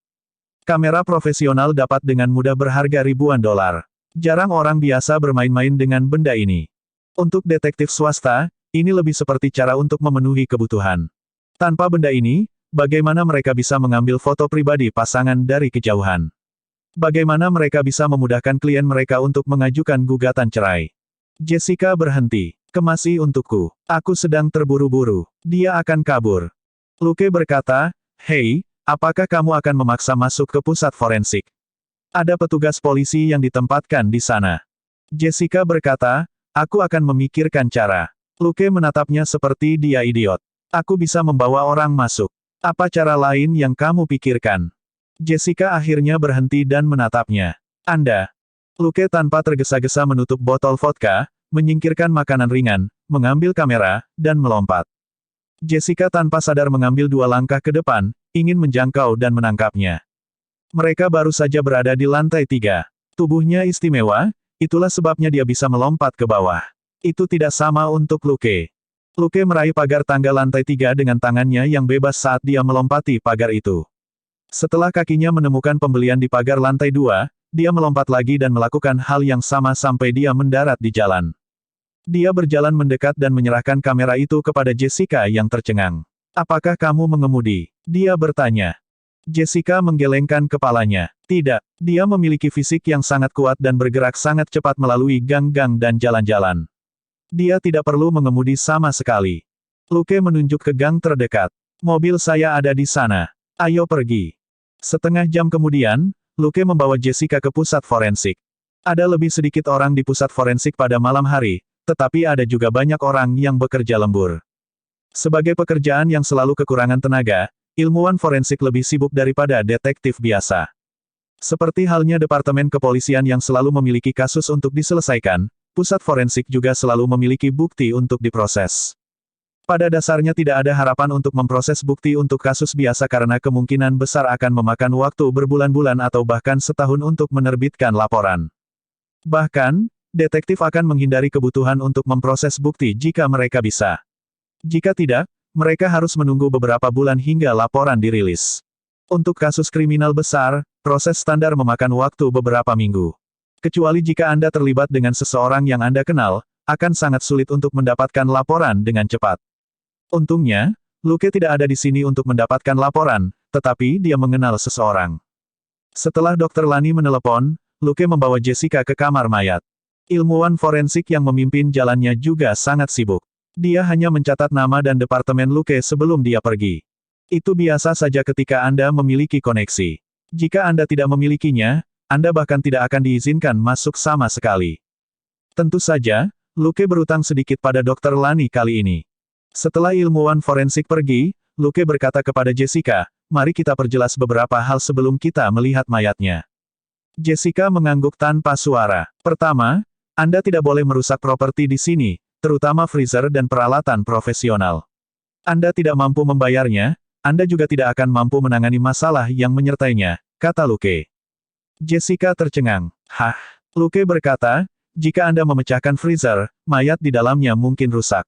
Kamera profesional dapat dengan mudah berharga ribuan dolar. Jarang orang biasa bermain-main dengan benda ini. Untuk detektif swasta, ini lebih seperti cara untuk memenuhi kebutuhan. Tanpa benda ini, bagaimana mereka bisa mengambil foto pribadi pasangan dari kejauhan? Bagaimana mereka bisa memudahkan klien mereka untuk mengajukan gugatan cerai? Jessica berhenti. Kemasi untukku. Aku sedang terburu-buru. Dia akan kabur. Luke berkata, hei, apakah kamu akan memaksa masuk ke pusat forensik? Ada petugas polisi yang ditempatkan di sana. Jessica berkata, aku akan memikirkan cara. Luke menatapnya seperti dia idiot. Aku bisa membawa orang masuk. Apa cara lain yang kamu pikirkan? Jessica akhirnya berhenti dan menatapnya. Anda. Luke tanpa tergesa-gesa menutup botol vodka, menyingkirkan makanan ringan, mengambil kamera, dan melompat. Jessica tanpa sadar mengambil 2 langkah ke depan, ingin menjangkau dan menangkapnya. Mereka baru saja berada di lantai 3. Tubuhnya istimewa, itulah sebabnya dia bisa melompat ke bawah. Itu tidak sama untuk Luke. Luke meraih pagar tangga lantai 3 dengan tangannya yang bebas saat dia melompati pagar itu. Setelah kakinya menemukan pembelian di pagar lantai 2, dia melompat lagi dan melakukan hal yang sama sampai dia mendarat di jalan. Dia berjalan mendekat dan menyerahkan kamera itu kepada Jessica yang tercengang. Apakah kamu mengemudi? Dia bertanya. Jessica menggelengkan kepalanya. Tidak, dia memiliki fisik yang sangat kuat dan bergerak sangat cepat melalui gang-gang dan jalan-jalan. Dia tidak perlu mengemudi sama sekali. Luke menunjuk ke gang terdekat. Mobil saya ada di sana. Ayo pergi. Setengah jam kemudian, Luke membawa Jessica ke pusat forensik. Ada lebih sedikit orang di pusat forensik pada malam hari, tetapi ada juga banyak orang yang bekerja lembur. Sebagai pekerjaan yang selalu kekurangan tenaga, ilmuwan forensik lebih sibuk daripada detektif biasa. Seperti halnya Departemen Kepolisian yang selalu memiliki kasus untuk diselesaikan, pusat forensik juga selalu memiliki bukti untuk diproses. Pada dasarnya tidak ada harapan untuk memproses bukti untuk kasus biasa karena kemungkinan besar akan memakan waktu berbulan-bulan atau bahkan setahun untuk menerbitkan laporan. Bahkan, detektif akan menghindari kebutuhan untuk memproses bukti jika mereka bisa. Jika tidak, mereka harus menunggu beberapa bulan hingga laporan dirilis. Untuk kasus kriminal besar, proses standar memakan waktu beberapa minggu. Kecuali jika Anda terlibat dengan seseorang yang Anda kenal, akan sangat sulit untuk mendapatkan laporan dengan cepat. Untungnya, Luke tidak ada di sini untuk mendapatkan laporan, tetapi dia mengenal seseorang. Setelah Dr. Lani menelepon, Luke membawa Jessica ke kamar mayat. Ilmuwan forensik yang memimpin jalannya juga sangat sibuk. Dia hanya mencatat nama dan departemen Luke sebelum dia pergi. Itu biasa saja ketika Anda memiliki koneksi. Jika Anda tidak memilikinya, Anda bahkan tidak akan diizinkan masuk sama sekali. Tentu saja, Luke berutang sedikit pada Dr. Lani kali ini. Setelah ilmuwan forensik pergi, Luke berkata kepada Jessica, "Mari kita perjelas beberapa hal sebelum kita melihat mayatnya." Jessica mengangguk tanpa suara. Pertama, Anda tidak boleh merusak properti di sini, terutama freezer dan peralatan profesional. Anda tidak mampu membayarnya, Anda juga tidak akan mampu menangani masalah yang menyertainya, kata Luke. Jessica tercengang. Hah? Luke berkata, jika Anda memecahkan freezer, mayat di dalamnya mungkin rusak.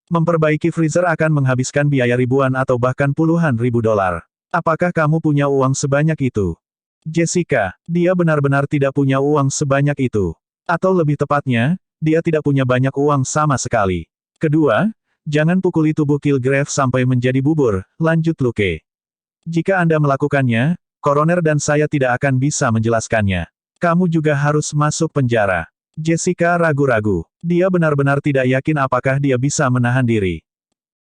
Memperbaiki freezer akan menghabiskan biaya ribuan atau bahkan puluhan ribu dolar. Apakah kamu punya uang sebanyak itu? Jessica, dia benar-benar tidak punya uang sebanyak itu. Atau lebih tepatnya, dia tidak punya banyak uang sama sekali. Kedua, jangan pukuli tubuh Kilgrave sampai menjadi bubur, lanjut Luke. Jika Anda melakukannya, koroner dan saya tidak akan bisa menjelaskannya. Kamu juga harus masuk penjara. Jessica ragu-ragu. Dia benar-benar tidak yakin apakah dia bisa menahan diri.